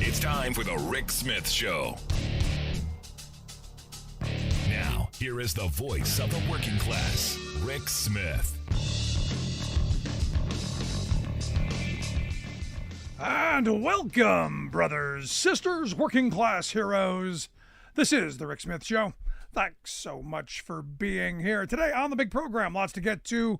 It's time for the Rick Smith Show. Now, here is the voice of the working class, Rick Smith. And welcome, brothers, sisters, working class heroes. This is the Rick Smith Show. Thanks so much for being here today on the big program. Lots to get to,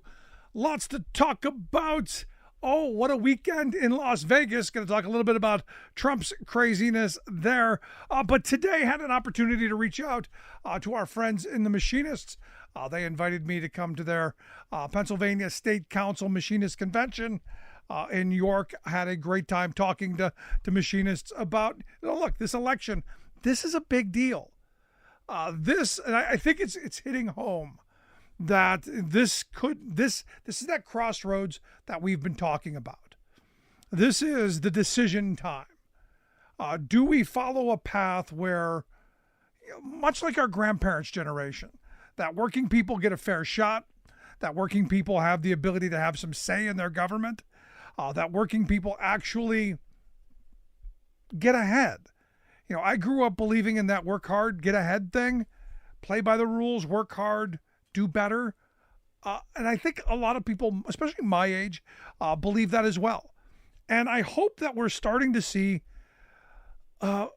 lots to talk about. Oh, what a weekend in Las Vegas. Going to talk a little bit about Trump's craziness there. But today had an opportunity to reach out to our friends in the Machinists. They invited me to come to their Pennsylvania State Council Machinist Convention in New York. I had a great time talking to machinists about, look, this election, this is a big deal. And I think it's hitting home that this is that crossroads that we've been talking about. This is the decision time. Do we follow a path where, much like our grandparents' generation, that working people get a fair shot, that working people have the ability to have some say in their government, that working people actually get ahead? I grew up believing in that work hard, get ahead thing, play by the rules, work hard, do better. And I think a lot of people, especially my age, believe that as well. And I hope that we're starting to see some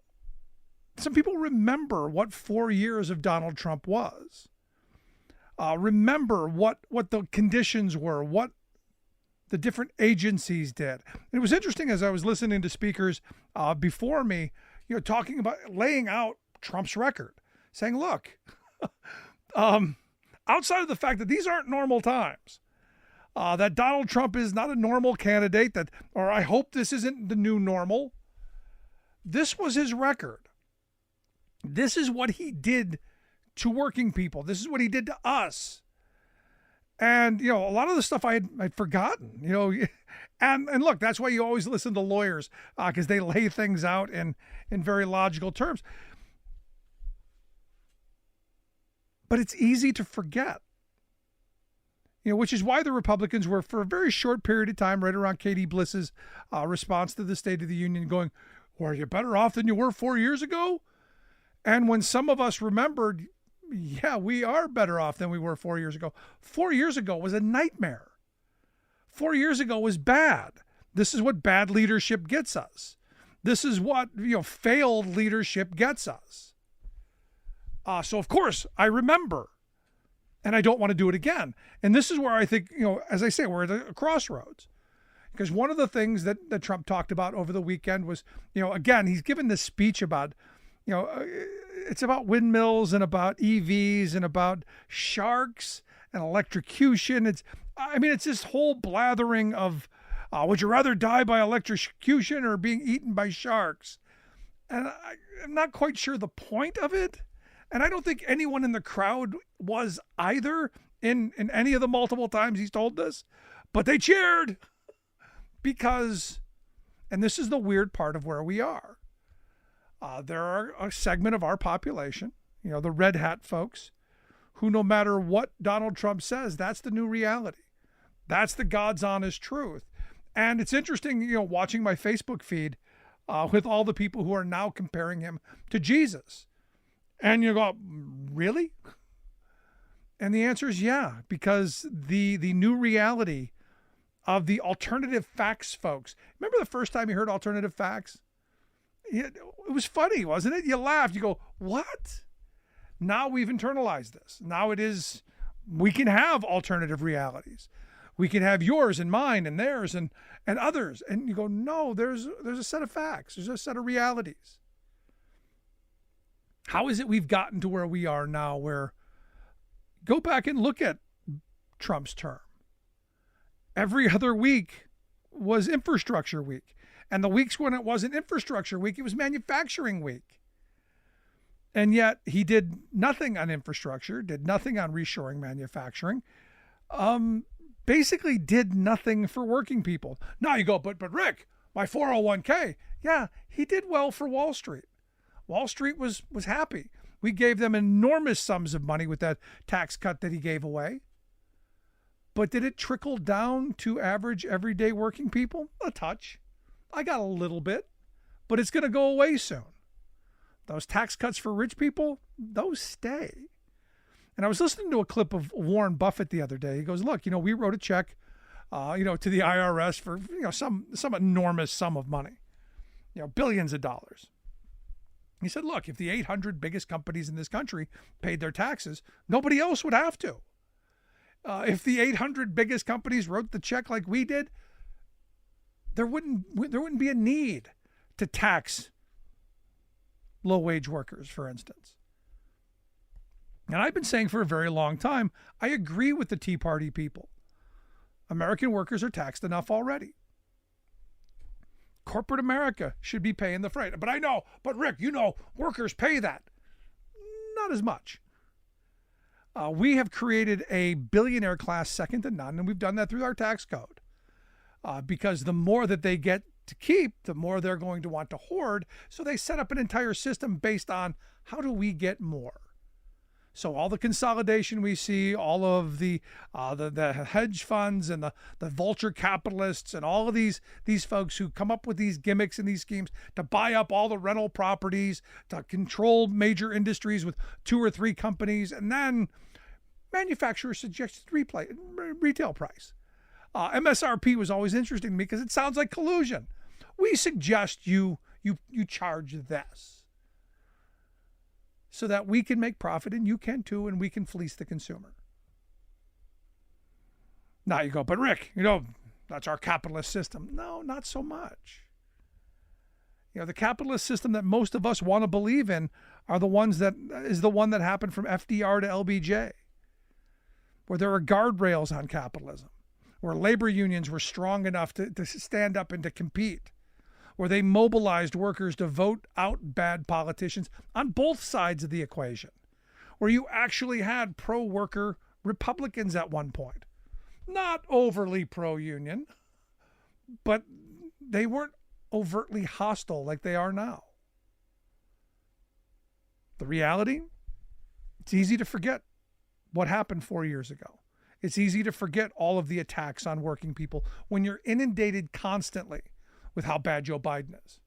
people remember what 4 years of Donald Trump was. Remember what the conditions were, what the different agencies did. And it was interesting as I was listening to speakers before me, talking about laying out Trump's record, saying, look, outside of the fact that these aren't normal times, that Donald Trump is not a normal candidate, or I hope this isn't the new normal. This was his record. This is what he did to working people. This is what he did to us. And, a lot of the stuff I'd forgotten, and look, that's why you always listen to lawyers, because they lay things out in very logical terms. But it's easy to forget, which is why the Republicans were, for a very short period of time, right around Katie Bliss's response to the State of the Union, going, well, are you better off than you were 4 years ago? And when some of us remembered, yeah, we are better off than we were 4 years ago. 4 years ago was a nightmare. 4 years ago was bad. This is what bad leadership gets us. This is what, failed leadership gets us. So, of course, I remember, and I don't want to do it again. And this is where I think, as I say, we're at a crossroads. Because one of the things that Trump talked about over the weekend was, again, he's given this speech about, it's about windmills and about EVs and about sharks and electrocution. It's this whole blathering of, would you rather die by electrocution or being eaten by sharks? And I'm not quite sure the point of it. And I don't think anyone in the crowd was either in any of the multiple times he's told this, but they cheered because, and this is the weird part of where we are. There are a segment of our population, the red hat folks, who no matter what Donald Trump says, that's the new reality. That's the God's honest truth. And it's interesting, watching my Facebook feed with all the people who are now comparing him to Jesus. And you go, really? And the answer is yeah, because the new reality of the alternative facts folks. Remember the first time you heard alternative facts? It was funny, wasn't it? You laughed. You go, what? Now we've internalized this. Now we can have alternative realities. We can have yours and mine and theirs and others. And you go, no, there's a set of facts. There's a set of realities. How is it we've gotten to where we are now, where go back and look at Trump's term. Every other week was infrastructure week. And the weeks when it wasn't infrastructure week, it was manufacturing week. And yet he did nothing on infrastructure, did nothing on reshoring manufacturing, basically did nothing for working people. Now you go, but Rick, my 401k. Yeah, he did well for Wall Street. Wall Street was happy. We gave them enormous sums of money with that tax cut that he gave away. But did it trickle down to average, everyday working people? A touch. I got a little bit. but it's going to go away soon. Those tax cuts for rich people, those stay. And I was listening to a clip of Warren Buffett the other day. He goes, look, we wrote a check, to the IRS for, some enormous sum of money, billions of dollars. He said, look, if the 800 biggest companies in this country paid their taxes, nobody else would have to. If the 800 biggest companies wrote the check like we did, there wouldn't be a need to tax low-wage workers, for instance. And I've been saying for a very long time, I agree with the Tea Party people. American workers are taxed enough already. Corporate America should be paying the freight. But Rick, workers pay that. Not as much. We have created a billionaire class second to none, and we've done that through our tax code. Because the more that they get to keep, the more they're going to want to hoard. So they set up an entire system based on how do we get more. So all the consolidation we see, all of the hedge funds and the vulture capitalists and all of these folks who come up with these gimmicks and these schemes to buy up all the rental properties, to control major industries with 2 or 3 companies, and then manufacturers suggested retail price. MSRP was always interesting to me because it sounds like collusion. We suggest you charge this, so that we can make profit and you can too, and we can fleece the consumer. Now you go, but Rick, that's our capitalist system. No, not so much. The capitalist system that most of us want to believe in is the one that happened from FDR to LBJ, where there are guardrails on capitalism, where labor unions were strong enough to stand up and to compete, where they mobilized workers to vote out bad politicians on both sides of the equation, where you actually had pro-worker Republicans at one point. Not overly pro-union, but they weren't overtly hostile like they are now. The reality, it's easy to forget what happened 4 years ago. It's easy to forget all of the attacks on working people when you're inundated constantly with how bad Joe Biden is.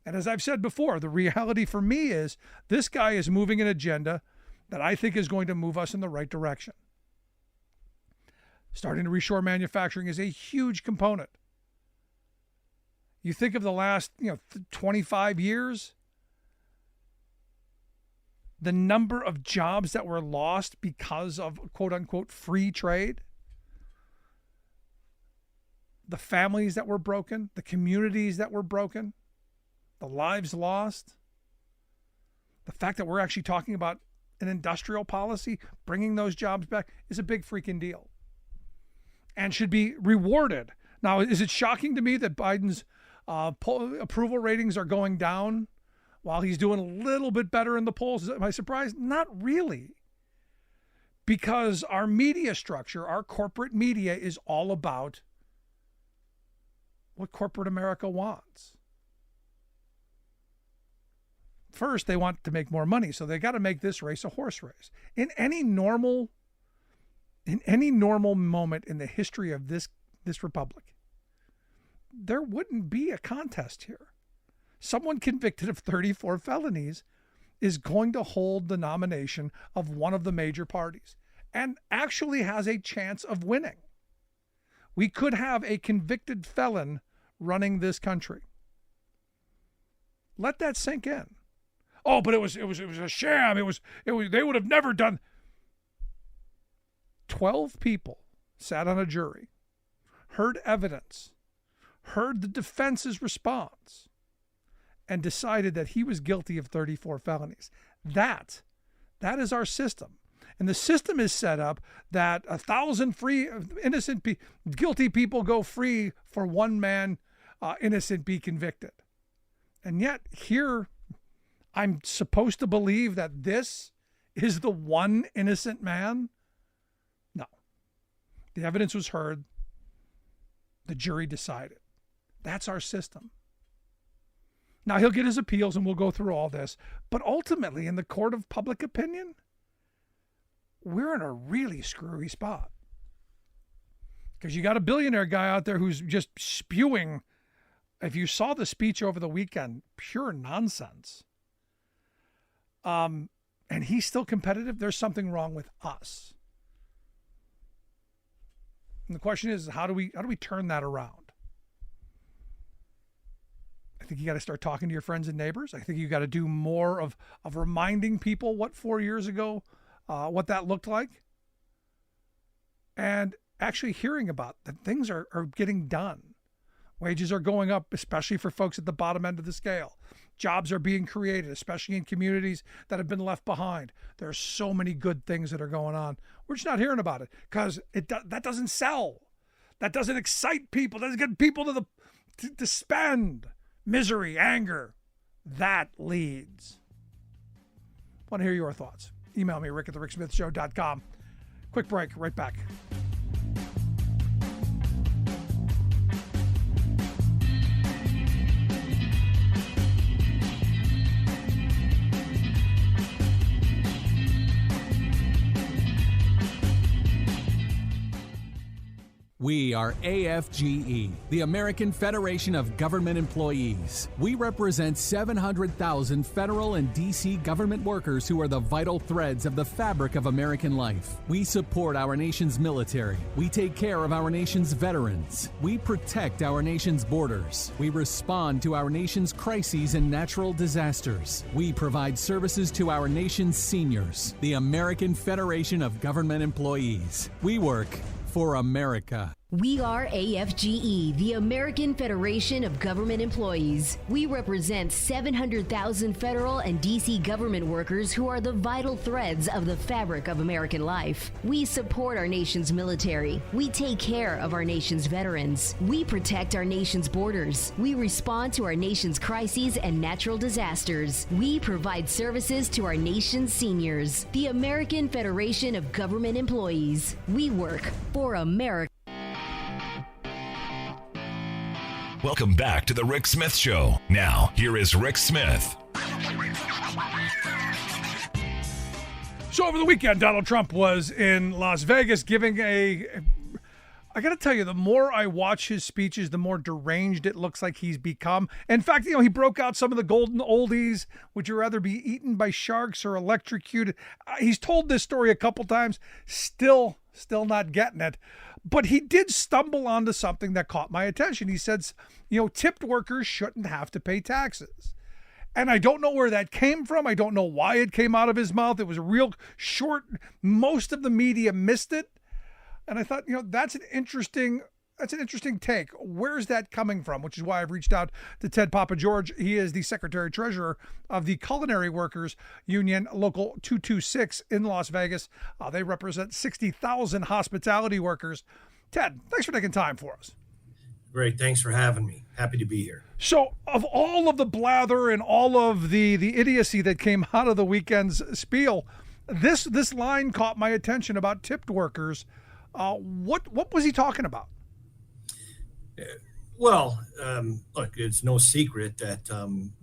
And as I've said before, the reality for me is this guy is moving an agenda that I think is going to move us in the right direction. Starting to reshore manufacturing is a huge component. You think of the last 25 years, the number of jobs that were lost because of quote unquote free trade, the families that were broken, the communities that were broken, the lives lost, the fact that we're actually talking about an industrial policy, bringing those jobs back, is a big freaking deal and should be rewarded. Now, is it shocking to me that Biden's approval ratings are going down while he's doing a little bit better in the polls? Am I surprised? Not really. Because our media structure, our corporate media, is all about what corporate America wants. First, they want to make more money, so they got to make this race a horse race. In any normal moment in the history of this republic, there wouldn't be a contest here. Someone convicted of 34 felonies is going to hold the nomination of one of the major parties and actually has a chance of winning. We could have a convicted felon running this country. Let that sink in. Oh, but it was a sham. It was they would have never done. 12 people sat on a jury, heard evidence, heard the defense's response, and decided that he was guilty of 34 felonies. That is our system. And the system is set up that 1,000 guilty people go free for one man innocent be convicted. And yet here I'm supposed to believe that this is the one innocent man? No. The evidence was heard. The jury decided. That's our system. Now, he'll get his appeals and we'll go through all this. But ultimately, in the court of public opinion, we're in a really screwy spot. Because you got a billionaire guy out there who's just spewing if you saw the speech over the weekend, pure nonsense. And he's still competitive. There's something wrong with us. And the question is, how do we turn that around? I think you got to start talking to your friends and neighbors. I think you got to do more of reminding people what 4 years ago, what that looked like, and actually hearing about that things are getting done. Wages are going up, especially for folks at the bottom end of the scale. Jobs are being created, especially in communities that have been left behind. There are so many good things that are going on. We're just not hearing about it because that doesn't sell. That doesn't excite people. That doesn't get people to spend. Misery, anger, that leads. Want to hear your thoughts? Email me, rick@thericksmithshow.com. Quick break, right back. We are AFGE, the American Federation of Government Employees. We represent 700,000 federal and D.C. government workers who are the vital threads of the fabric of American life. We support our nation's military. We take care of our nation's veterans. We protect our nation's borders. We respond to our nation's crises and natural disasters. We provide services to our nation's seniors. The American Federation of Government Employees. We work for America. We are AFGE, the American Federation of Government Employees. We represent 700,000 federal and D.C. government workers who are the vital threads of the fabric of American life. We support our nation's military. We take care of our nation's veterans. We protect our nation's borders. We respond to our nation's crises and natural disasters. We provide services to our nation's seniors. The American Federation of Government Employees. We work for America. Welcome back to the Rick Smith Show. Now, here is Rick Smith. So over the weekend, Donald Trump was in Las Vegas giving I got to tell you, the more I watch his speeches, the more deranged it looks like he's become. In fact, he broke out some of the golden oldies. Would you rather be eaten by sharks or electrocuted? He's told this story a couple times, still not getting it. But he did stumble onto something that caught my attention. He said, tipped workers shouldn't have to pay taxes. And I don't know where that came from. I don't know why it came out of his mouth. It was a real short. Most of the media missed it. And I thought, that's an interesting take. Where's that coming from? Which is why I've reached out to Ted Pappageorge. He is the Secretary-Treasurer of the Culinary Workers Union Local 226 in Las Vegas. They represent 60,000 hospitality workers. Ted, thanks for taking time for us. Great. Thanks for having me. Happy to be here. So of all of the blather and all of the idiocy that came out of the weekend's spiel, this line caught my attention about tipped workers. What was he talking about? Well, look, it's no secret that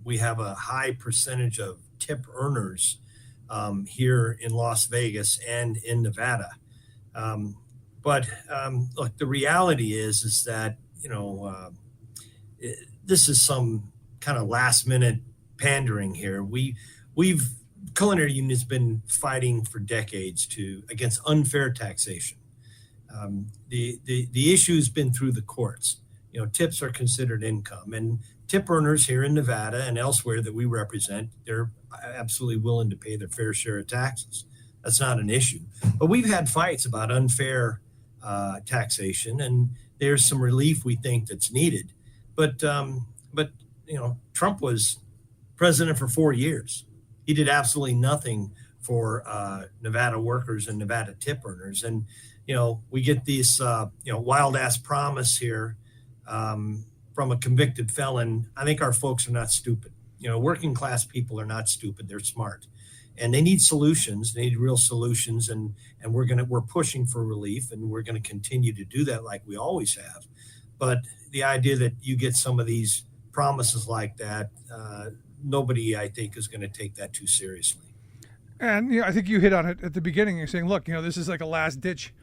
we have a high percentage of tip earners here in Las Vegas and in Nevada. But look, the reality is that, this is some kind of last minute pandering here. Culinary Union has been fighting for decades against unfair taxation. The issue's been through the courts. Tips are considered income, and tip earners here in Nevada and elsewhere that we represent, they're absolutely willing to pay their fair share of taxes. That's not an issue. But we've had fights about unfair taxation, and there's some relief we think that's needed. But Trump was president for 4 years. He did absolutely nothing for Nevada workers and Nevada tip earners. And, we get these, wild ass promise here from a convicted felon. I think our folks are not stupid. Working class people are not stupid. They're smart, and they need solutions. They need real solutions. And we're pushing for relief, and we're going to continue to do that like we always have. But the idea that you get some of these promises like that, nobody, I think, is going to take that too seriously. And I think you hit on it at the beginning. You're saying, look, this is like a last ditch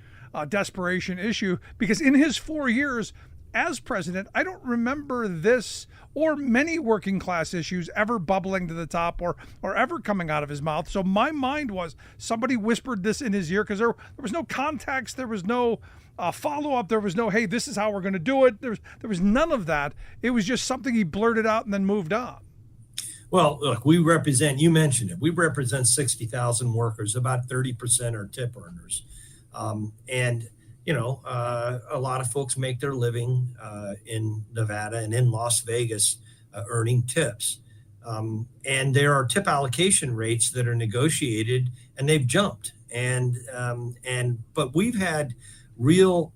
desperation issue, because in his 4 years, as president, I don't remember this or many working class issues ever bubbling to the top or ever coming out of his mouth. So my mind was somebody whispered this in his ear, because there was no context, there was no follow-up, there was no, hey, this is how we're going to do it. There was none of that. It was just something he blurted out and then moved on. Well, look, we represent, you mentioned it, we represent 60,000 workers, about 30% are tip earners. And a lot of folks make their living in Nevada and in Las Vegas earning tips. And there are tip allocation rates that are negotiated, and they've jumped. But we've had real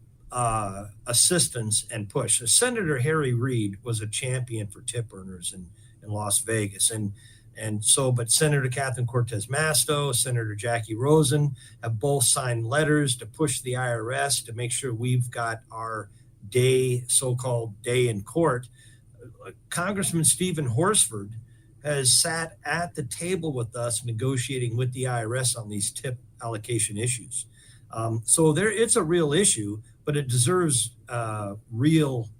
assistance and push. Senator Harry Reid was a champion for tip earners in Las Vegas. But Senator Catherine Cortez Masto, Senator Jackie Rosen have both signed letters to push the IRS to make sure we've got our so-called day in court. Congressman Stephen Horsford has sat at the table with us negotiating with the IRS on these tip allocation issues. So it's a real issue, but it deserves real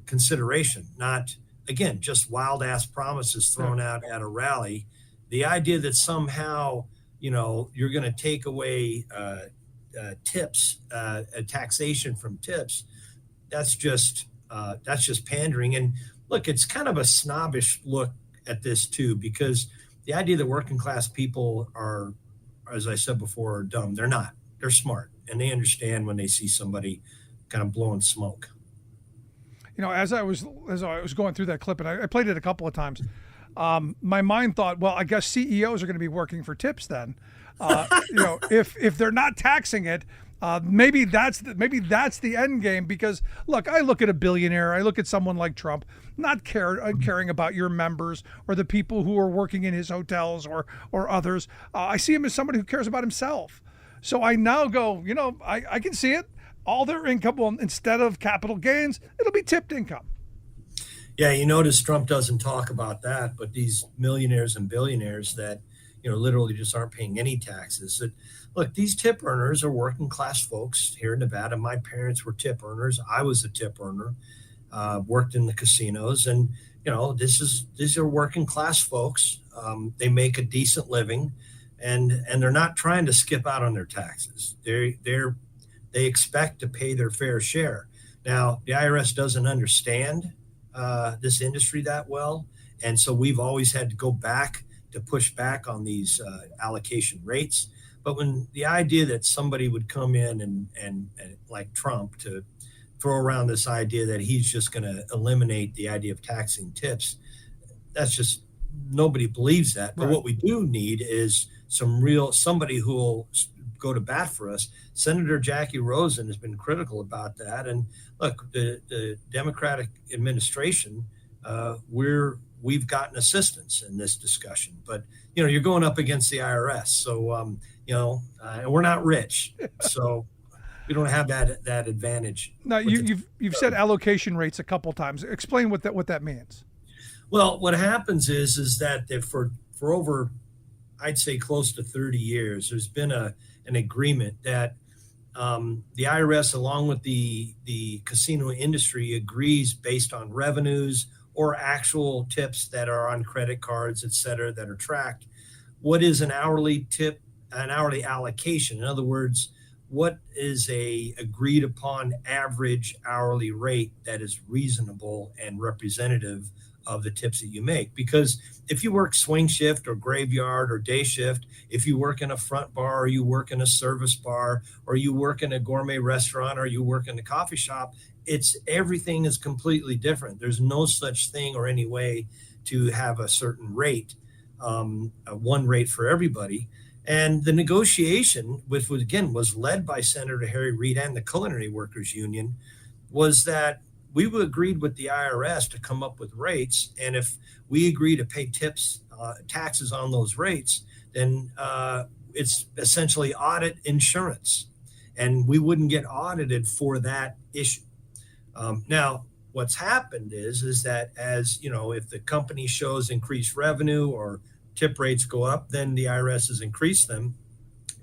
consideration, not, again, just wild ass promises thrown out at a rally. The idea that somehow, you're going to take away tips, taxation from tips, that's just pandering. And look, it's kind of a snobbish look at this too, because the idea that working class people are, as I said before, are dumb. They're not. They're smart, and they understand when they see somebody kind of blowing smoke. As I was going through that clip, and I played it a couple of times, my mind thought, well, I guess CEOs are going to be working for tips then. If they're not taxing it, maybe that's the end game. Because look, I look at a billionaire, I look at someone like Trump, not caring about your members or the people who are working in his hotels or others. I see him as somebody who cares about himself. So I now go, I can see it. All their income, well, instead of capital gains, it'll be tipped income. Yeah, you notice Trump doesn't talk about that, but these millionaires and billionaires that, literally just aren't paying any taxes. Look, these tip earners are working class folks here in Nevada. My parents were tip earners. I was a tip earner, worked in the casinos, and these are working class folks. They make a decent living, and they're not trying to skip out on their taxes. They expect to pay their fair share. Now, the IRS doesn't understand this industry that well, and so we've always had to go back to push back on these allocation rates. But when the idea that somebody would come in and like Trump to throw around this idea that he's just going to eliminate the idea of taxing tips, that's just, nobody believes that. But what we do need is somebody who will go to bat for us. Senator Jackie Rosen has been critical about that. And look, the Democratic administration, we've gotten assistance in this discussion, but you're going up against the IRS. So, and we're not rich, so we don't have that advantage. Now you've said allocation rates a couple times. Explain what that means. Well, what happens is that for over, I'd say close to 30 years, there's been an agreement that the IRS, along with the casino industry, agrees based on revenues or actual tips that are on credit cards, et cetera, that are tracked. What is an hourly tip, an hourly allocation? In other words, what is a agreed upon average hourly rate that is reasonable and representative of the tips that you make? Because if you work swing shift or graveyard or day shift, if you work in a front bar or you work in a service bar or you work in a gourmet restaurant or you work in a coffee shop, everything is completely different. There's no such thing or any way to have a certain rate, one rate for everybody. And the negotiation, which was led by Senator Harry Reid and the Culinary Workers Union, was that we agreed with the IRS to come up with rates. And if we agree to pay tips, taxes on those rates, then it's essentially audit insurance. And we wouldn't get audited for that issue. Now, what's happened is that as, if the company shows increased revenue or tip rates go up, then the IRS has increased them.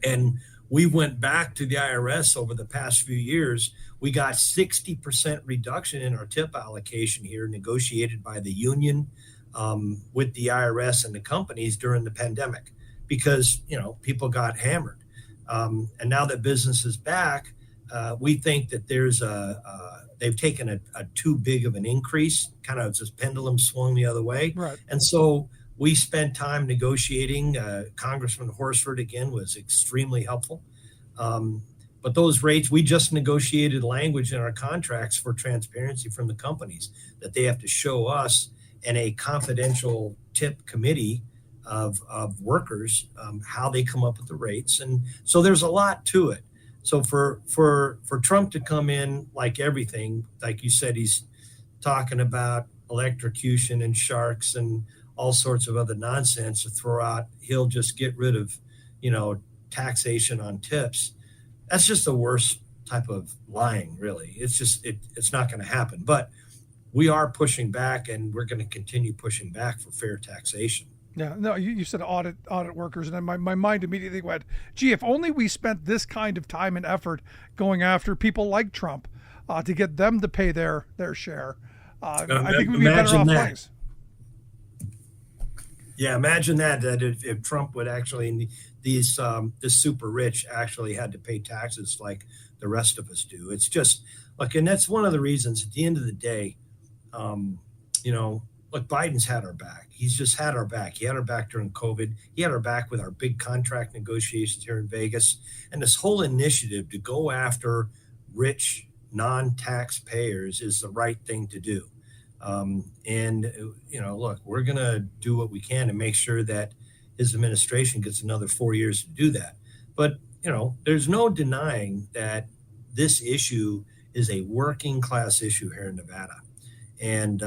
And we went back to the IRS over the past few years. We got 60% reduction in our tip allocation here, negotiated by the union with the IRS and the companies during the pandemic, because people got hammered. And now that business is back, we think that they've taken a too big of an increase, kind of this pendulum swung the other way. Right. And so we spent time negotiating. Congressman Horsford, again, was extremely helpful. But those rates, we just negotiated language in our contracts for transparency from the companies, that they have to show us and a confidential tip committee of workers how they come up with the rates. And so there's a lot to it. So for Trump to come in like everything, like you said, he's talking about electrocution and sharks and all sorts of other nonsense to throw out. He'll just get rid of, taxation on tips. That's just the worst type of lying, really. It's just, it's not going to happen. But we are pushing back, and we're going to continue pushing back for fair taxation. Yeah, no, you said audit workers, and then my mind immediately went, gee, if only we spent this kind of time and effort going after people like Trump to get them to pay their share. I think we'd be better off place. Yeah, imagine that if Trump would actually, these the super rich actually had to pay taxes like the rest of us do. It's just, look, and that's one of the reasons at the end of the day, look, Biden's had our back. He's just had our back. He had our back during COVID. He had our back with our big contract negotiations here in Vegas. And this whole initiative to go after rich non-taxpayers is the right thing to do. Look, we're going to do what we can to make sure that his administration gets another 4 years to do that. But, there's no denying that this issue is a working class issue here in Nevada. And,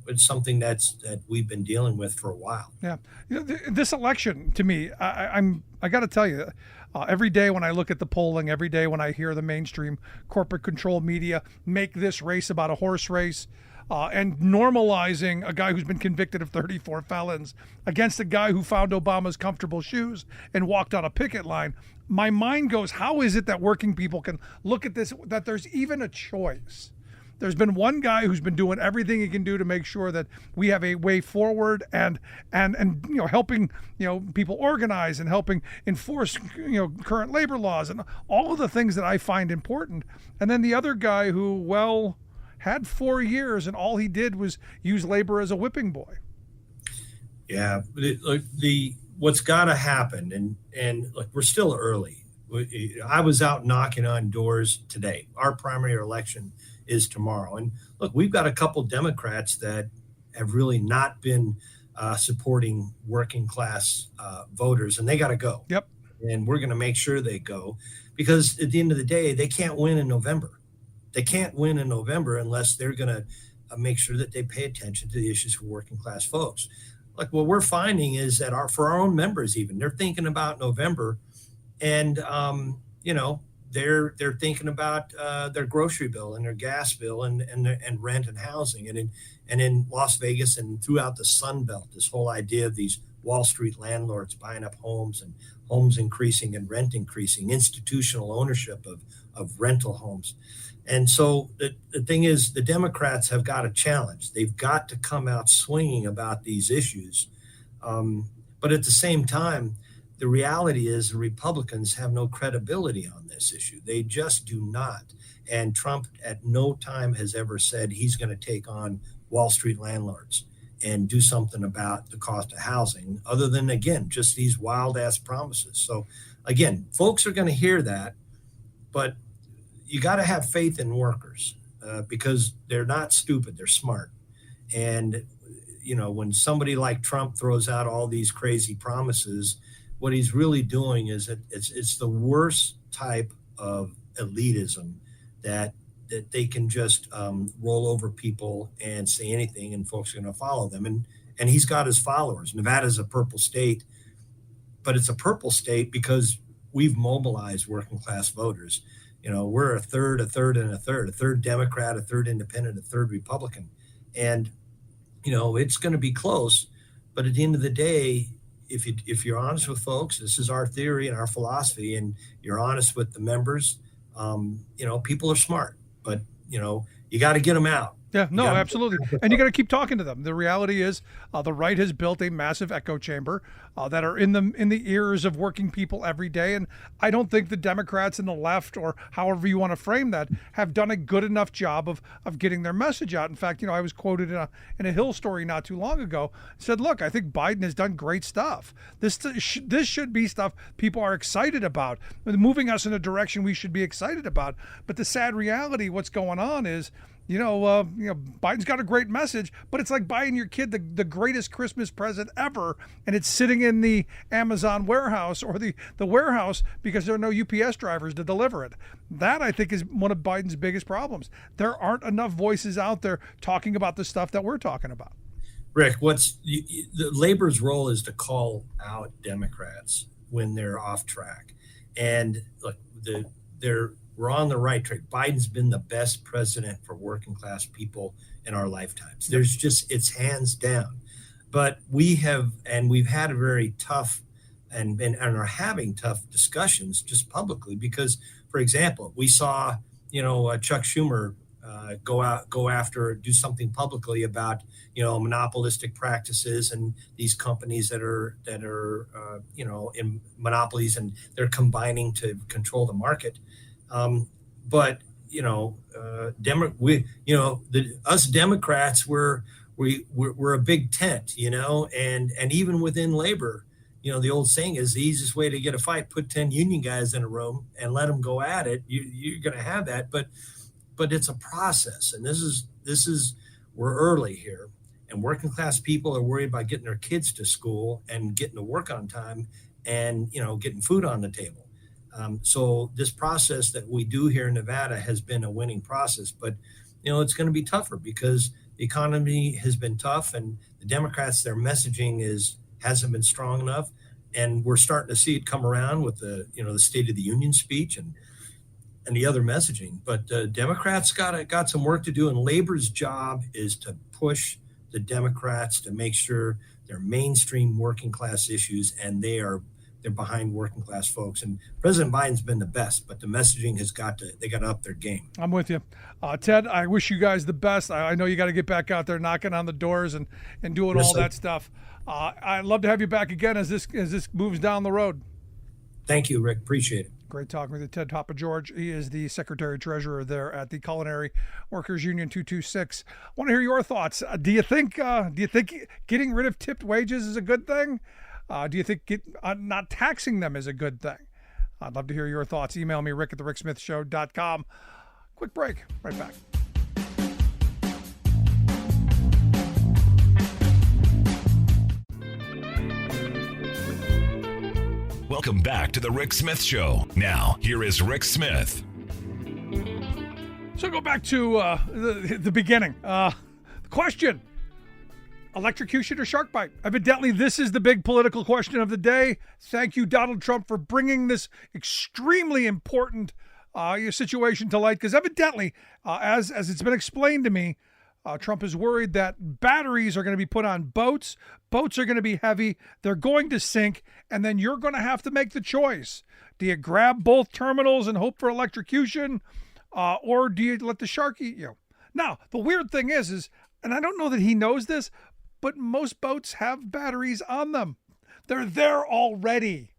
it's something that we've been dealing with for a while. Yeah. This election, to me, I got to tell you, every day when I look at the polling, every day when I hear the mainstream corporate control media make this race about a horse race, and normalizing a guy who's been convicted of 34 felons against a guy who found Obama's comfortable shoes and walked on a picket line, my mind goes, how is it that working people can look at this, that there's even a choice? There's been one guy who's been doing everything he can do to make sure that we have a way forward and helping people organize and helping enforce current labor laws and all of the things that I find important. And then the other guy who had 4 years and all he did was use labor as a whipping boy. Yeah, what's got to happen, and look, we're still early. I was out knocking on doors today. Our primary election is tomorrow. And look, we've got a couple Democrats that have really not been supporting working class voters, and they got to go. Yep. And we're going to make sure they go, because at the end of the day, they can't win in November. They can't win in November unless they're going to make sure that they pay attention to the issues for working class folks. Like what we're finding is that for our own members, even, they're thinking about November, and they're thinking about their grocery bill and their gas bill and rent and housing. And in Las Vegas and throughout the Sun Belt, this whole idea of these Wall Street landlords buying up homes and homes increasing and rent increasing, institutional ownership of rental homes. And so the thing is, the Democrats have got a challenge. They've got to come out swinging about these issues. But at the same time, the reality is the Republicans have no credibility on this issue. They just do not. And Trump at no time has ever said he's going to take on Wall Street landlords and do something about the cost of housing, other than, again, just these wild ass promises. So again, folks are going to hear that, but you got to have faith in workers because they're not stupid, they're smart. And, when somebody like Trump throws out all these crazy promises, what he's really doing is it's the worst type of elitism that they can just roll over people and say anything and folks are going to follow them. And he's got his followers. Nevada's a purple state, but it's a purple state because we've mobilized working class voters. We're a third, and a third Democrat, a third independent, a third Republican. And, it's going to be close. But at the end of the day, if you're honest with folks, this is our theory and our philosophy, and you're honest with the members, people are smart, but you got to get them out. Yeah, no, absolutely. And you got to keep talking to them. The reality is the right has built a massive echo chamber that are in the ears of working people every day. And I don't think the Democrats and the left, or however you want to frame that, have done a good enough job of getting their message out. In fact, I was quoted in a Hill story not too long ago, said, look, I think Biden has done great stuff. This should be stuff people are excited about, moving us in a direction we should be excited about. But the sad reality, what's going on is, Biden's got a great message, but it's like buying your kid the greatest Christmas present ever, and it's sitting in the Amazon warehouse or the warehouse because there are no UPS drivers to deliver it. That, I think, is one of Biden's biggest problems. There aren't enough voices out there talking about the stuff that we're talking about. Rick, the labor's role is to call out Democrats when they're off track, and look, we're on the right track. Biden's been the best president for working class people in our lifetimes. It's hands down. But we've had a very tough and are having tough discussions just publicly because, for example, we saw, Chuck Schumer do something publicly about, monopolistic practices and these companies that are in monopolies, and they're combining to control the market. Us Democrats, we're a big tent, and even within labor, the old saying is the easiest way to get a fight, put 10 union guys in a room and let them go at it. You're going to have that, but it's a process. And we're early here, and working class people are worried about getting their kids to school and getting to work on time and, getting food on the table. So this process that we do here in Nevada has been a winning process, but it's going to be tougher because the economy has been tough, and the Democrats, their messaging hasn't been strong enough, and we're starting to see it come around with the State of the Union speech and the other messaging. But Democrats got some work to do, and labor's job is to push the Democrats to make sure they're mainstream working class issues, and they're behind working class folks. And President Biden's been the best, but the messaging they got to up their game. I'm with you. Ted, I wish you guys the best. I know you got to get back out there knocking on the doors and doing all that stuff. I'd love to have you back again as this moves down the road. Thank you, Rick. Appreciate it. Great talking with you, Ted Pappageorge. He is the Secretary Treasurer there at the Culinary Workers Union 226. I want to hear your thoughts. Do you think getting rid of tipped wages is a good thing? Do you think not taxing them is a good thing? I'd love to hear your thoughts. Email me, rick@thericksmithshow.com. Quick break. Right back. Welcome back to the Rick Smith Show. Now, here is Rick Smith. So go back to the beginning. The question. Electrocution or shark bite? Evidently, this is the big political question of the day. Thank you, Donald Trump, for bringing this extremely important situation to light. Because evidently, as it's been explained to me, Trump is worried that batteries are going to be put on boats. Boats are going to be heavy. They're going to sink. And then you're going to have to make the choice. Do you grab both terminals and hope for electrocution? Or do you let the shark eat you? Now, the weird thing is, and I don't know that he knows this, but most boats have batteries on them. They're there already,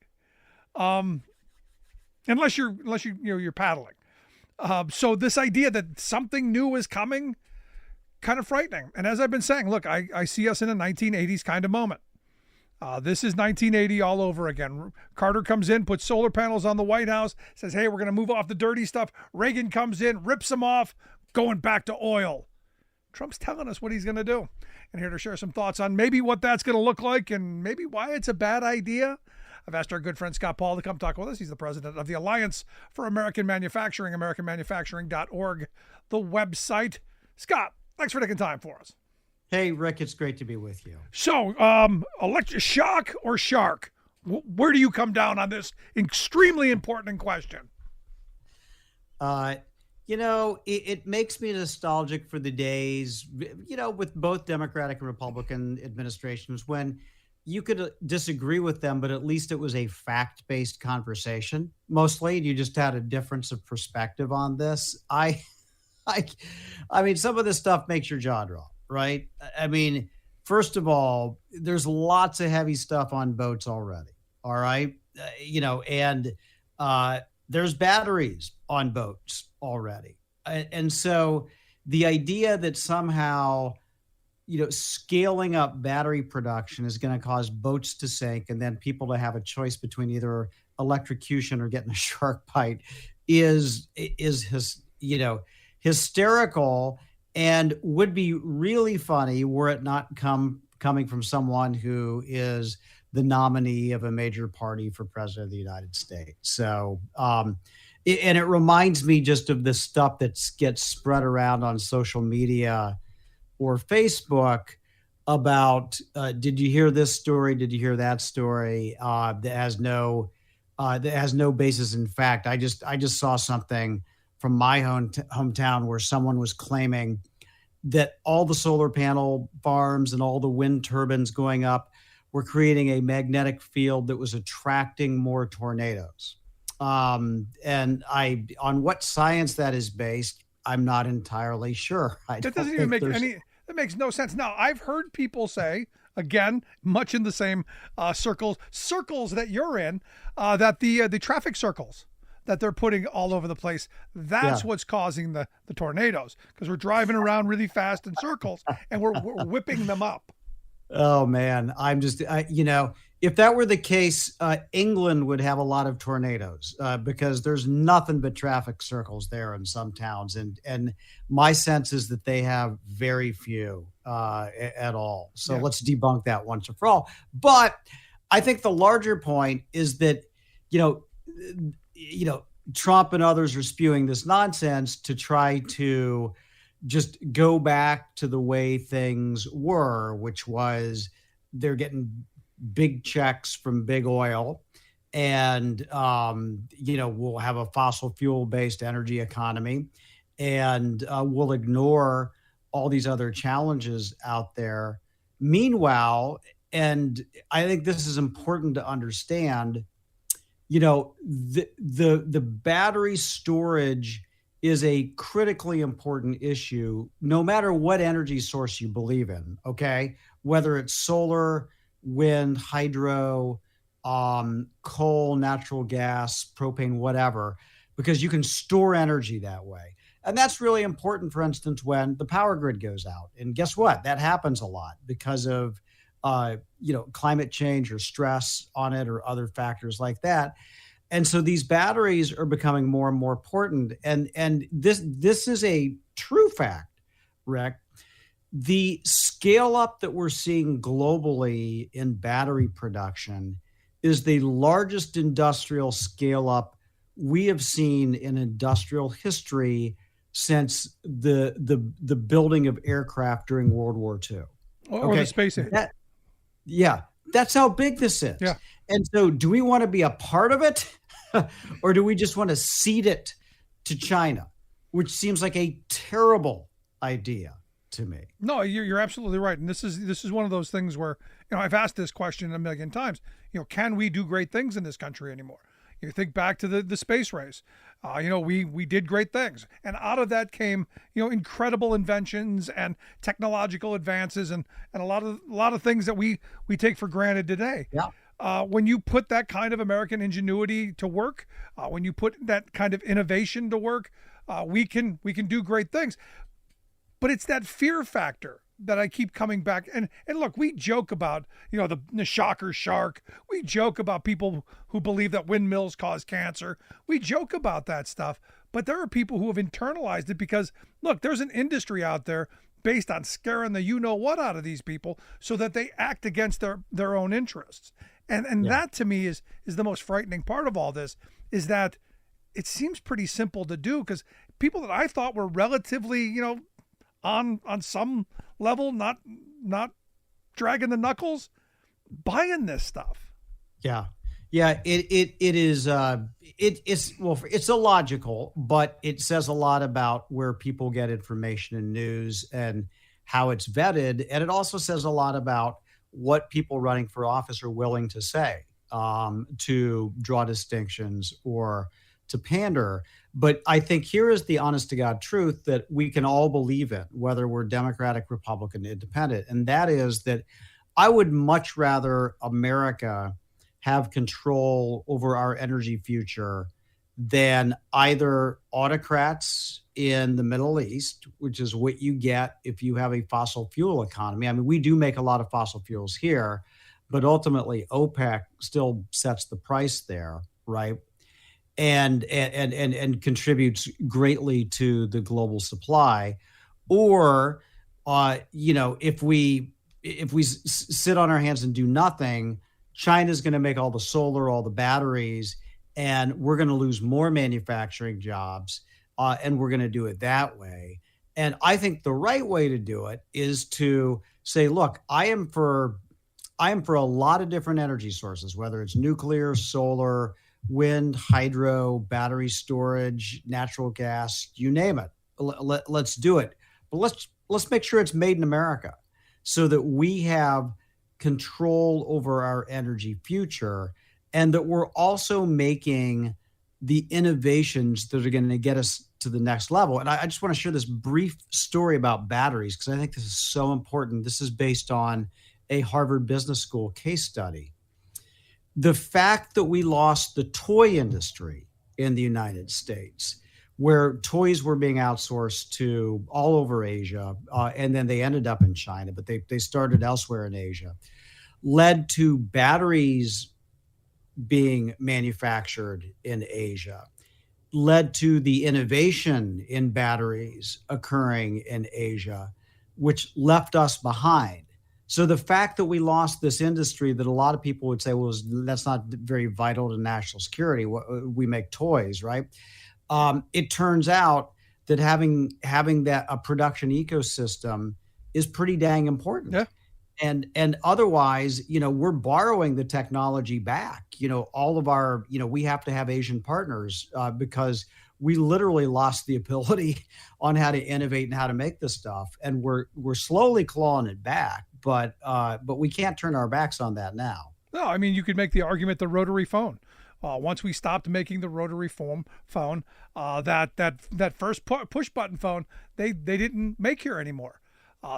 unless you're paddling. So this idea that something new is coming, kind of frightening. And as I've been saying, look, I see us in a 1980s kind of moment. This is 1980 all over again. Carter comes in, puts solar panels on the White House, says, hey, we're going to move off the dirty stuff. Reagan comes in, rips them off, going back to oil. Trump's telling us what he's going to do. And here to share some thoughts on maybe what that's going to look like and maybe why it's a bad idea. I've asked our good friend Scott Paul to come talk with us. He's the president of the Alliance for American Manufacturing, AmericanManufacturing.org, the website. Scott, thanks for taking time for us. Hey, Rick, it's great to be with you. So, electric shock or shark? Where do you come down on this extremely important question? It makes me nostalgic for the days, with both Democratic and Republican administrations when you could disagree with them, but at least it was a fact-based conversation. Mostly, you just had a difference of perspective on this. I mean, some of this stuff makes your jaw drop, right? I mean, first of all, there's lots of heavy stuff on boats already. All right, and there's batteries on boats already, and so the idea that somehow, scaling up battery production is going to cause boats to sink and then people to have a choice between either electrocution or getting a shark bite is hysterical, and would be really funny were it not coming from someone who is the nominee of a major party for president of the United States. So, and it reminds me just of the stuff that gets spread around on social media or Facebook about, did you hear this story? Did you hear that story? That has no basis in fact. I just saw something from my hometown where someone was claiming that all the solar panel farms and all the wind turbines going up were creating a magnetic field that was attracting more tornadoes. And on what science that is based, I'm not entirely sure. That doesn't even make that makes no sense. Now, I've heard people say, again, much in the same circles that you're in, that the traffic circles that they're putting all over the place, that's what's causing the tornadoes, because we're driving around really fast in circles and we're whipping them up. Oh man, I'm just, if that were the case, England would have a lot of tornadoes because there's nothing but traffic circles there in some towns. And my sense is that they have very few at all. So let's debunk that once and for all. But I think the larger point is that, Trump and others are spewing this nonsense to try to just go back to the way things were, which was they're getting big checks from big oil, and we'll have a fossil fuel based energy economy, and we'll ignore all these other challenges out there. Meanwhile, and I think this is important to understand, the battery storage is a critically important issue, no matter what energy source you believe in, okay? Whether it's solar, wind, hydro, coal, natural gas, propane, whatever, because you can store energy that way. And that's really important, for instance, when the power grid goes out. And guess what? That happens a lot because of climate change or stress on it or other factors like that. And so these batteries are becoming more and more important. And this is a true fact, Rick. The scale up that we're seeing globally in battery production is the largest industrial scale up we have seen in industrial history since the building of aircraft during World War II. Or the space age. That's how big this is. Yeah. And so do we want to be a part of it? Or do we just want to cede it to China, which seems like a terrible idea to me? No, you're absolutely right. And this is one of those things where, I've asked this question a million times, can we do great things in this country anymore? You think back to the space race. We did great things. And out of that came, incredible inventions and technological advances and a lot of things that we take for granted today. Yeah. When you put that kind of American ingenuity to work, when you put that kind of innovation to work, we can do great things. But it's that fear factor that I keep coming back. And look, we joke about, the shocker shark. We joke about people who believe that windmills cause cancer. We joke about that stuff. But there are people who have internalized it because, look, there's an industry out there based on scaring the you-know-what out of these people so that they act against their own interests. And that to me is the most frightening part of all this, is that it seems pretty simple to do, because people that I thought were relatively, on some level, not dragging the knuckles, buying this stuff. Yeah. It is. It's illogical, but it says a lot about where people get information and news and how it's vetted, and it also says a lot about what people running for office are willing to say, to draw distinctions or to pander. But I think here is the honest to God truth that we can all believe in, whether we're Democratic, Republican, Independent. And that is that I would much rather America have control over our energy future than either autocrats in the Middle East, which is what you get if you have a fossil fuel economy. I mean, we do make a lot of fossil fuels here, but ultimately OPEC still sets the price there, right? And contributes greatly to the global supply. Or, if we sit on our hands and do nothing, China's going to make all the solar, all the batteries, and we're going to lose more manufacturing jobs, and we're going to do it that way. And I think the right way to do it is to say, look, I am for a lot of different energy sources, whether it's nuclear, solar, wind, hydro, battery storage, natural gas, you name it. Let's do it. But let's make sure it's made in America so that we have control over our energy future, and that we're also making the innovations that are going to get us to the next level. And I just want to share this brief story about batteries because I think this is so important. This is based on a Harvard Business School case study. The fact that we lost the toy industry in the United States, where toys were being outsourced to all over Asia, and then they ended up in China, but they started elsewhere in Asia, led to batteries being manufactured in Asia, led to the innovation in batteries occurring in Asia, which left us behind. So the fact that we lost this industry that a lot of people would say, well, that's not very vital to national security. We make toys, right? It turns out that having that a production ecosystem is pretty dang important. Yeah. And otherwise, we're borrowing the technology back. All of our, we have to have Asian partners because we literally lost the ability on how to innovate and how to make this stuff. And we're slowly clawing it back, but we can't turn our backs on that now. No, I mean, you could make the argument the rotary phone. Once we stopped making the rotary phone, that first push button phone, they didn't make here anymore.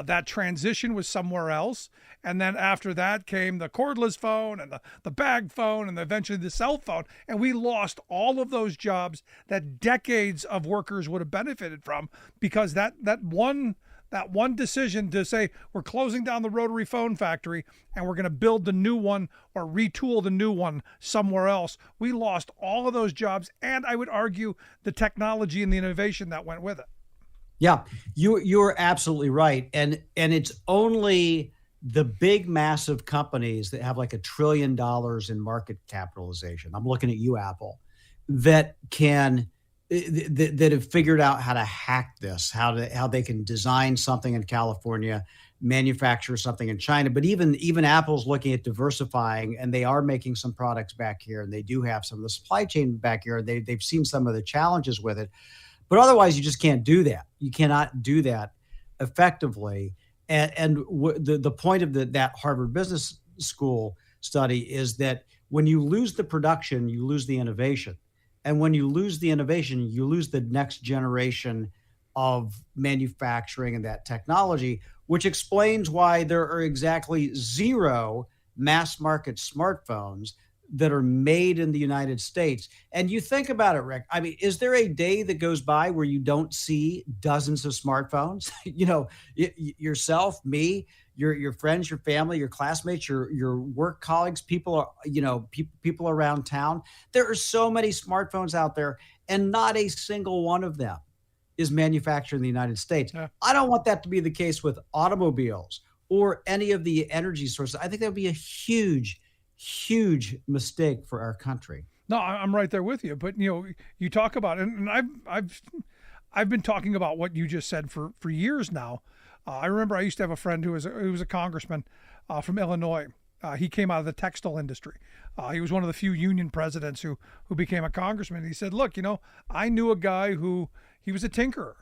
That transition was somewhere else. And then after that came the cordless phone and the bag phone and eventually the cell phone. And we lost all of those jobs that decades of workers would have benefited from because that one decision to say we're closing down the rotary phone factory and we're going to build the new one or retool the new one somewhere else. We lost all of those jobs. And I would argue the technology and the innovation that went with it. Yeah, you're absolutely right. And it's only the big, massive companies that have like $1 trillion in market capitalization. I'm looking at you, Apple, that have figured out how to hack this, how they can design something in California, manufacture something in China. But even Apple's looking at diversifying, and they are making some products back here, and they do have some of the supply chain back here. They've seen some of the challenges with it. But otherwise, you just can't do that. You cannot do that effectively. And the point of that Harvard Business School study is that when you lose the production, you lose the innovation. And when you lose the innovation, you lose the next generation of manufacturing and that technology, which explains why there are exactly 0 mass market smartphones that are made in the United States. And you think about it, Rick, I mean, is there a day that goes by where you don't see dozens of smartphones? Yourself, me, your friends, your family, your classmates, your work colleagues, people around town. There are so many smartphones out there, and not a single one of them is manufactured in the United States. Yeah. I don't want that to be the case with automobiles or any of the energy sources. I think that would be a huge mistake for our country. No, I'm right there with you. But you talk about it, and I've been talking about what you just said for years now. I remember I used to have a friend who was a congressman from Illinois. He came out of the textile industry. He was one of the few union presidents who became a congressman. He said, "Look, I knew a guy who he was a tinkerer.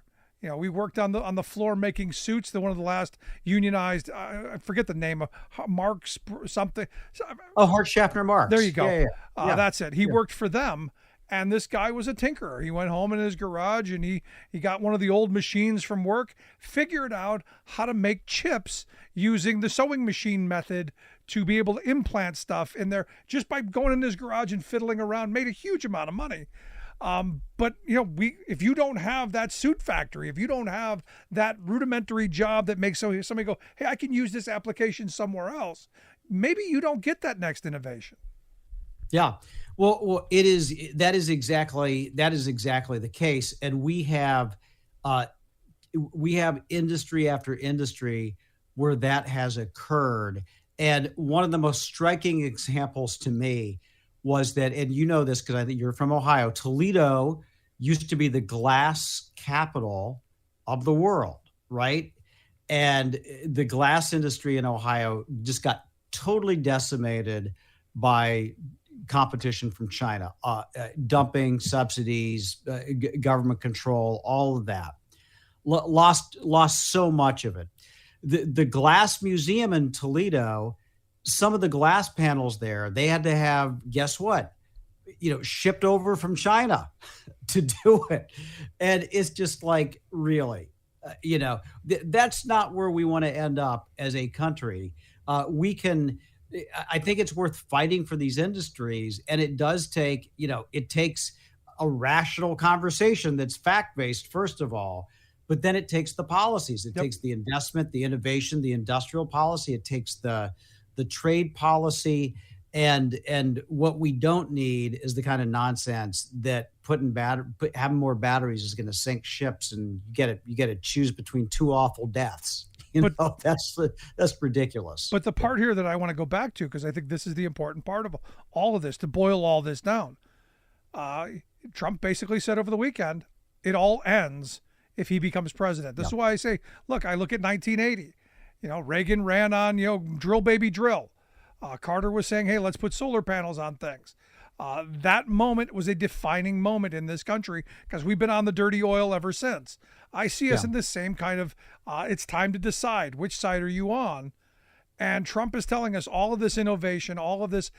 We worked on the floor making suits. One of the last unionized, I forget the name of Marks something. Oh, Hart Schaffner Marks. There you go. Yeah. That's it. He worked for them. And this guy was a tinkerer. He went home in his garage and he got one of the old machines from work, figured out how to make chips using the sewing machine method to be able to implant stuff in there just by going in his garage and fiddling around, made a huge amount of money. But if you don't have that suit factory, if you don't have that rudimentary job that makes somebody go, hey, I can use this application somewhere else, maybe you don't get that next innovation. Yeah. Well, that is exactly the case. And we have industry after industry where that has occurred. And one of the most striking examples to me was that, and you know this because I think you're from Ohio, Toledo used to be the glass capital of the world, right? And the glass industry in Ohio just got totally decimated by competition from China, dumping, subsidies, government control, all of that. Lost so much of it. The glass museum in Toledo, some of the glass panels there, they had to have, guess what? Shipped over from China to do it. And it's just like, really, that's not where we want to end up as a country. I think it's worth fighting for these industries. And it does take, it takes a rational conversation that's fact-based, first of all, but then it takes the policies. It takes the investment, the innovation, the industrial policy. It takes the trade policy. And what we don't need is the kind of nonsense that having more batteries is going to sink ships, and you get to choose between two awful deaths. That's ridiculous. But the part here that I want to go back to, because I think this is the important part of all of this, to boil all this down. Trump basically said over the weekend, it all ends if he becomes president. This is why I say, look at 1980. Reagan ran on, drill baby drill. Carter was saying, hey, let's put solar panels on things. That moment was a defining moment in this country because we've been on the dirty oil ever since. I see us in this same kind of, it's time to decide which side are you on. And Trump is telling us all of this innovation, all of this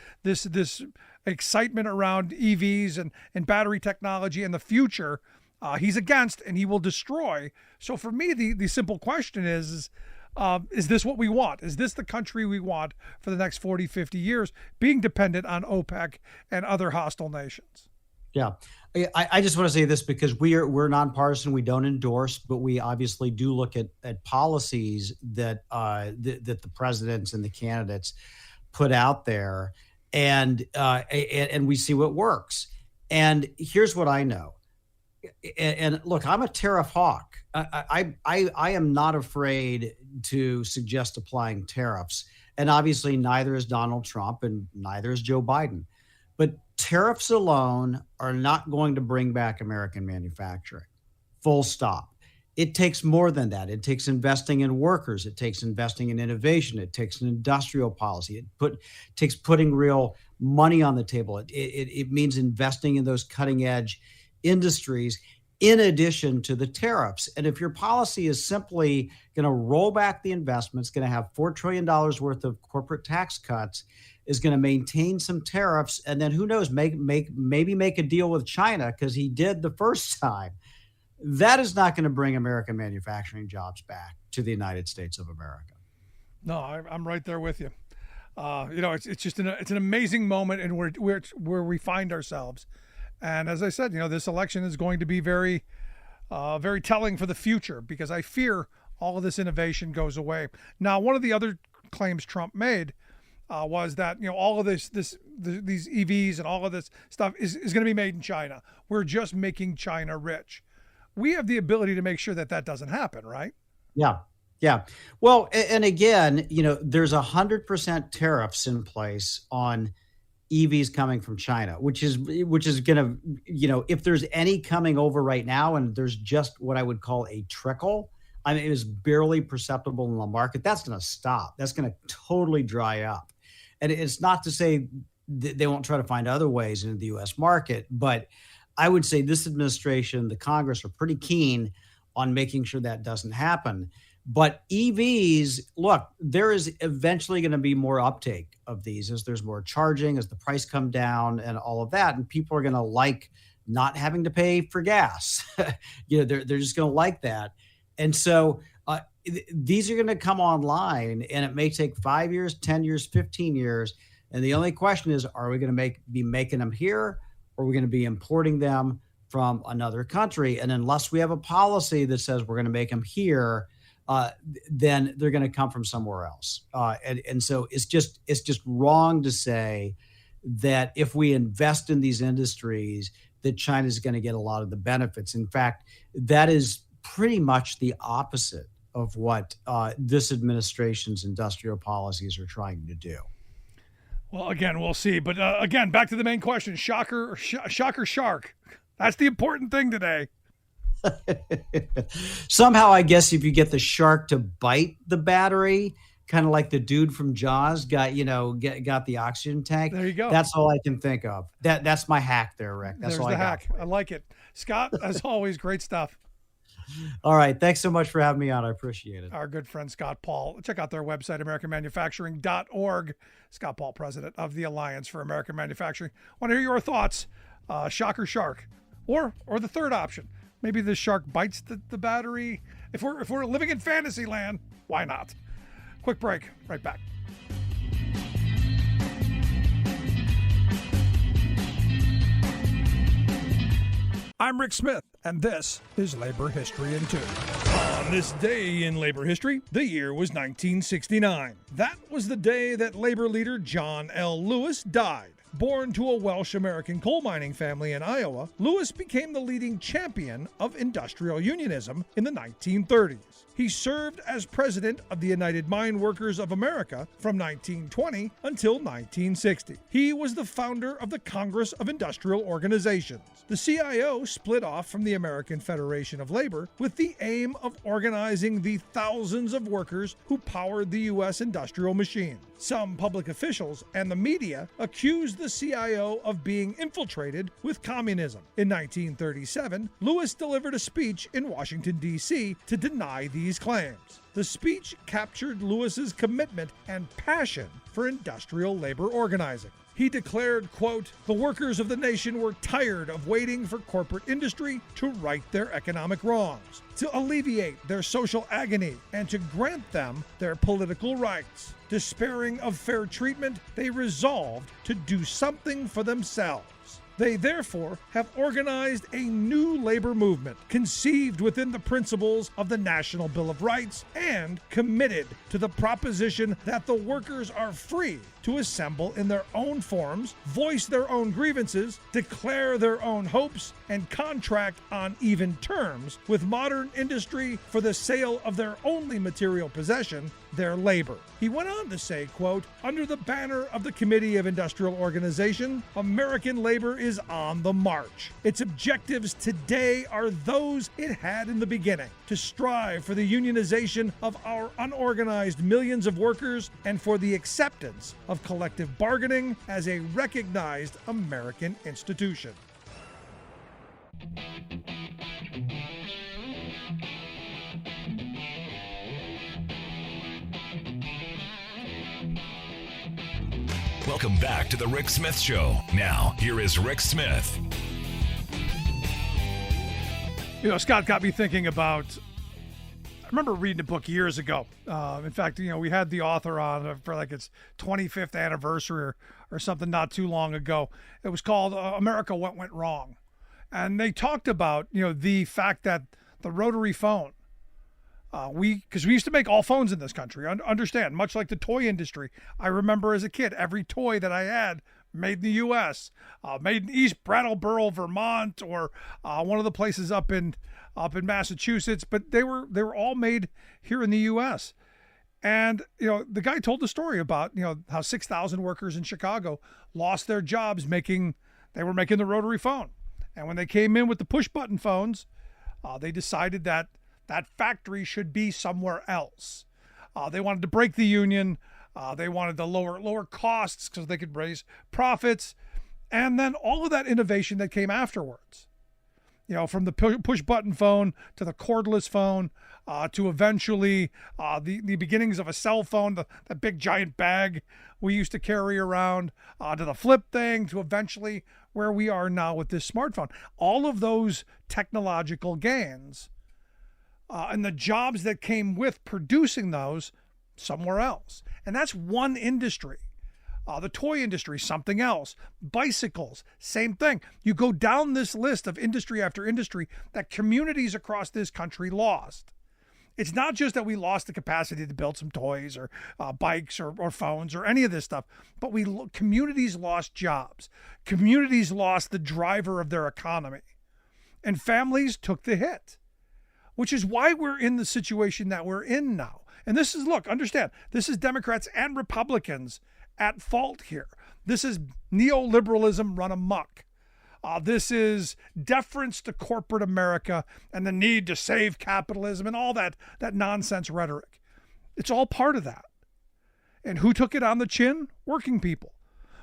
excitement around EVs and battery technology and the future, he's against and he will destroy. So for me, the simple question is this what we want? Is this the country we want for the next 40, 50 years, being dependent on OPEC and other hostile nations? Yeah. I just want to say this because we're nonpartisan. We don't endorse, but we obviously do look at policies that the presidents and the candidates put out there, and we see what works. And here's what I know. And look, I'm a tariff hawk. I am not afraid to suggest applying tariffs. And obviously neither is Donald Trump and neither is Joe Biden. But tariffs alone are not going to bring back American manufacturing. Full stop. It takes more than that. It takes investing in workers. It takes investing in innovation. It takes an industrial policy. It takes putting real money on the table. It means investing in those cutting edge industries in addition to the tariffs. And if your policy is simply going to roll back the investments, going to have $4 trillion worth of corporate tax cuts, is going to maintain some tariffs, and then who knows, maybe make a deal with China because he did the first time, that is not going to bring American manufacturing jobs back to the United States of America. No, I'm right there with you. It's just it's an amazing moment in where we find ourselves. And as I said, this election is going to be very, very telling for the future because I fear all of this innovation goes away. Now, one of the other claims Trump made was that all of these EVs and all of this stuff is going to be made in China. We're just making China rich. We have the ability to make sure that doesn't happen, right? Yeah. Well, and again, there's 100% tariffs in place on EVs coming from China, which is going to, if there's any coming over right now, and there's just what I would call a trickle, I mean, it is barely perceptible in the market. That's going to stop. That's going to totally dry up. And it's not to say that they won't try to find other ways into the U.S. market, but I would say this administration, the Congress, are pretty keen on making sure that doesn't happen. But EVs, look, there is eventually going to be more uptake of these as there's more charging, as the price come down and all of that. And people are going to like not having to pay for gas. They're just going to like that. And so these are going to come online, and it may take 5 years, 10 years, 15 years. And the only question is, are we going to be making them here, or are we going to be importing them from another country? And unless we have a policy that says we're going to make them here, then they're going to come from somewhere else. And so it's just wrong to say that if we invest in these industries, that China is going to get a lot of the benefits. In fact, that is pretty much the opposite of what this administration's industrial policies are trying to do. Well, again, we'll see. But again, back to the main question, shocker, shocker, shark. That's the important thing today. Somehow, I guess if you get the shark to bite the battery, kind of like the dude from Jaws got the oxygen tank. There you go. That's all I can think of. That's my hack there, Rick. That's There's all the I got. hack. I like it. Scott, as always, great stuff. All right. Thanks so much for having me on. I appreciate it. Our good friend Scott Paul. Check out their website, AmericanManufacturing.org. Scott Paul, president of the Alliance for American Manufacturing. Want to hear your thoughts? Shocker, shark. Or the third option. Maybe the shark bites the battery. If we're living in fantasy land, why not? Quick break. Right back. I'm Rick Smith, and this is Labor History in 2. On this day in labor history, the year was 1969. That was the day that labor leader John L. Lewis died. Born to a Welsh-American coal mining family in Iowa, Lewis became the leading champion of industrial unionism in the 1930s. He served as president of the United Mine Workers of America from 1920 until 1960. He was the founder of the Congress of Industrial Organizations. The CIO split off from the American Federation of Labor with the aim of organizing the thousands of workers who powered the U.S. industrial machine. Some public officials and the media accused the CIO of being infiltrated with communism. In 1937, Lewis delivered a speech in Washington, D.C. to deny these claims. The speech captured Lewis's commitment and passion for industrial labor organizing. He declared, quote, "The workers of the nation were tired of waiting for corporate industry to right their economic wrongs, to alleviate their social agony, and to grant them their political rights. Despairing of fair treatment, they resolved to do something for themselves. They therefore have organized a new labor movement conceived within the principles of the National Bill of Rights and committed to the proposition that the workers are free to assemble in their own forms, voice their own grievances, declare their own hopes, and contract on even terms with modern industry for the sale of their only material possession, their labor." He went on to say, quote, "Under the banner of the Committee of Industrial Organization, American labor is on the march. Its objectives today are those it had in the beginning, to strive for the unionization of our unorganized millions of workers and for the acceptance of collective bargaining as a recognized American institution." Welcome back to the Rick Smith Show. Now, here is Rick Smith. Scott got me thinking about, I remember reading a book years ago. In fact, we had the author on for like its 25th anniversary or something not too long ago. It was called America, What Went Wrong. And they talked about, the fact that the rotary phone, because we used to make all phones in this country, understand, much like the toy industry. I remember as a kid, every toy that I had made in the U.S., made in East Brattleboro, Vermont, or one of the places up in Massachusetts, but they were all made here in the U.S. And, the guy told the story about, how 6,000 workers in Chicago lost their jobs they were making the rotary phone. And when they came in with the push button phones, they decided that factory should be somewhere else. They wanted to break the union. They wanted to lower costs because they could raise profits. And then all of that innovation that came afterwards. from the push button phone to the cordless phone, to eventually the beginnings of a cell phone, that big giant bag we used to carry around, to the flip thing, to eventually where we are now with this smartphone. All of those technological gains and the jobs that came with producing those somewhere else. And that's one industry. The toy industry, something else. Bicycles, same thing. You go down this list of industry after industry that communities across this country lost. It's not just that we lost the capacity to build some toys or bikes or phones or any of this stuff, but communities lost jobs. Communities lost the driver of their economy. And families took the hit, which is why we're in the situation that we're in now. And this is, look, understand, this is Democrats and Republicans at fault here. This is neoliberalism run amok. This is deference to corporate America and the need to save capitalism and all that nonsense rhetoric. It's all part of that. And who took it on the chin? Working people.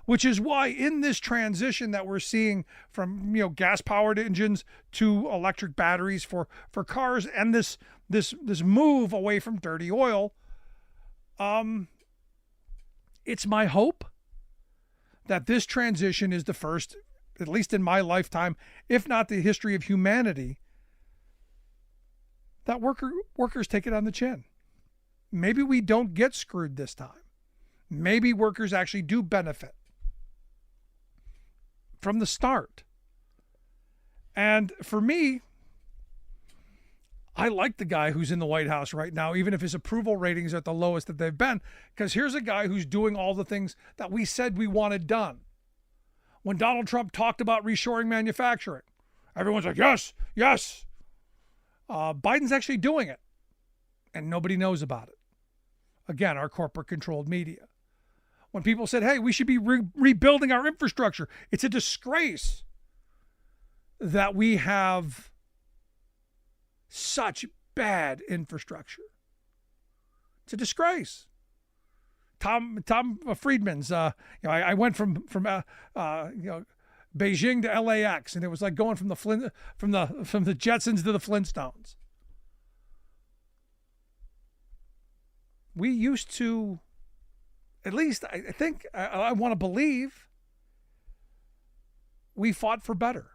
Which is why in this transition that we're seeing from gas-powered engines to electric batteries for cars, and this move away from dirty oil, it's my hope that this transition is the first, at least in my lifetime, if not the history of humanity, that workers take it on the chin. Maybe we don't get screwed this time. Maybe workers actually do benefit from the start. And for me, I like the guy who's in the White House right now, even if his approval ratings are at the lowest that they've been, because here's a guy who's doing all the things that we said we wanted done. When Donald Trump talked about reshoring manufacturing, everyone's like, yes, yes. Biden's actually doing it, and nobody knows about it. Again, our corporate-controlled media. When people said, hey, we should be rebuilding our infrastructure, it's a disgrace that we have such bad infrastructure. It's a disgrace. Tom Friedman's, I went from Beijing to LAX, and it was like going from the Jetsons to the Flintstones. We used to, at least I think, I want to believe, we fought for better.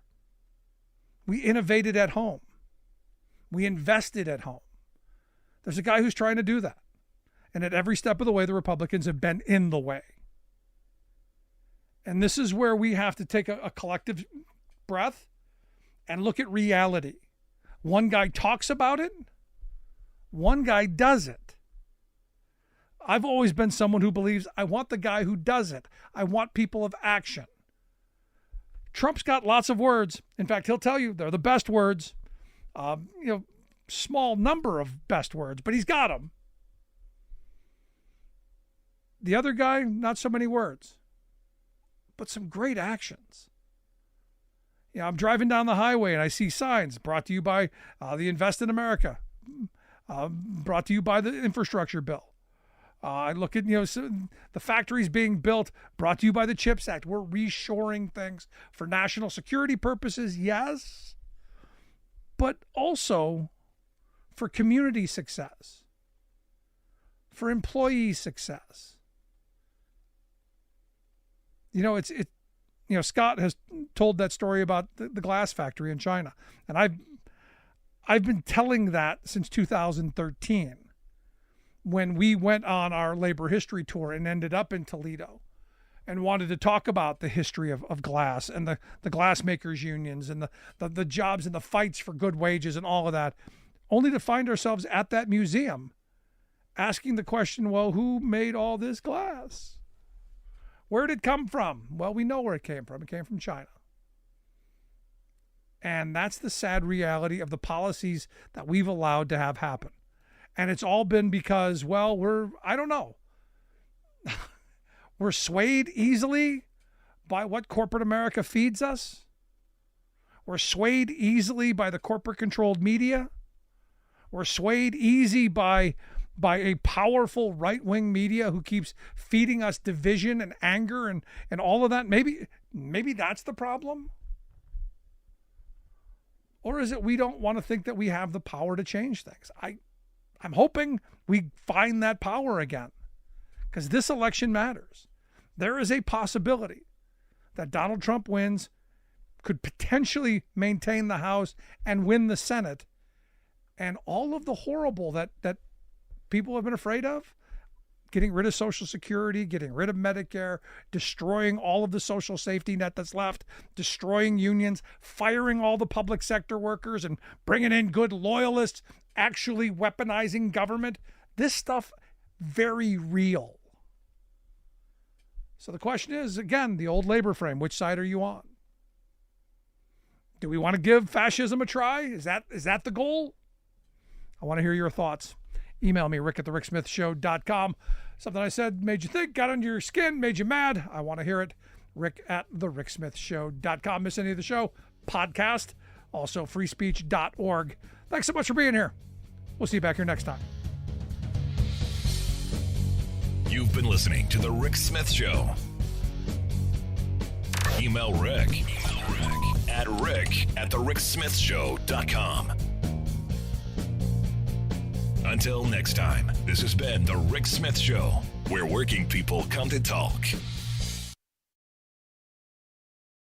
We innovated at home. We invested at home. There's a guy who's trying to do that. And at every step of the way, the Republicans have been in the way. And this is where we have to take a collective breath and look at reality. One guy talks about it. One guy does it. I've always been someone who believes I want the guy who does it. I want people of action. Trump's got lots of words. In fact, he'll tell you they're the best words. Small number of best words, but he's got them. The other guy, not so many words, but some great actions. I'm driving down the highway and I see signs brought to you by the Invest in America, brought to you by the infrastructure bill. I look at, the factories being built, brought to you by the CHIPS Act. We're reshoring things for national security purposes, yes, but also for community success, for employee success. Scott has told that story about the glass factory in China, and I've been telling that since 2013, when we went on our labor history tour and ended up in Toledo, and wanted to talk about the history of glass and the glassmakers unions and the jobs and the fights for good wages and all of that, only to find ourselves at that museum asking the question, well, who made all this glass? Where did it come from? Well, we know where it came from. It came from China. And that's the sad reality of the policies that we've allowed to have happen. And it's all been because, well, I don't know. We're swayed easily by what corporate America feeds us. We're swayed easily by the corporate-controlled media. We're swayed easy by a powerful right-wing media who keeps feeding us division and anger and all of that. Maybe that's the problem. Or is it we don't want to think that we have the power to change things? I'm hoping we find that power again, because this election matters. There is a possibility that Donald Trump wins, could potentially maintain the House and win the Senate, and all of the horrible that people have been afraid of, getting rid of Social Security, getting rid of Medicare, destroying all of the social safety net that's left, destroying unions, firing all the public sector workers and bringing in good loyalists, actually weaponizing government. This stuff, very real. So the question is, again, the old labor frame, which side are you on? Do we want to give fascism a try? Is that the goal? I want to hear your thoughts. Email me, rick@thericksmithshow.com. Something I said made you think, got under your skin, made you mad. I want to hear it. rick@thericksmithshow.com. Miss any of the show? Podcast. Also freespeech.org. Thanks so much for being here. We'll see you back here next time. You've been listening to The Rick Smith Show. Email Rick at rick@thericksmithshow.com. Until next time, this has been The Rick Smith Show, where working people come to talk.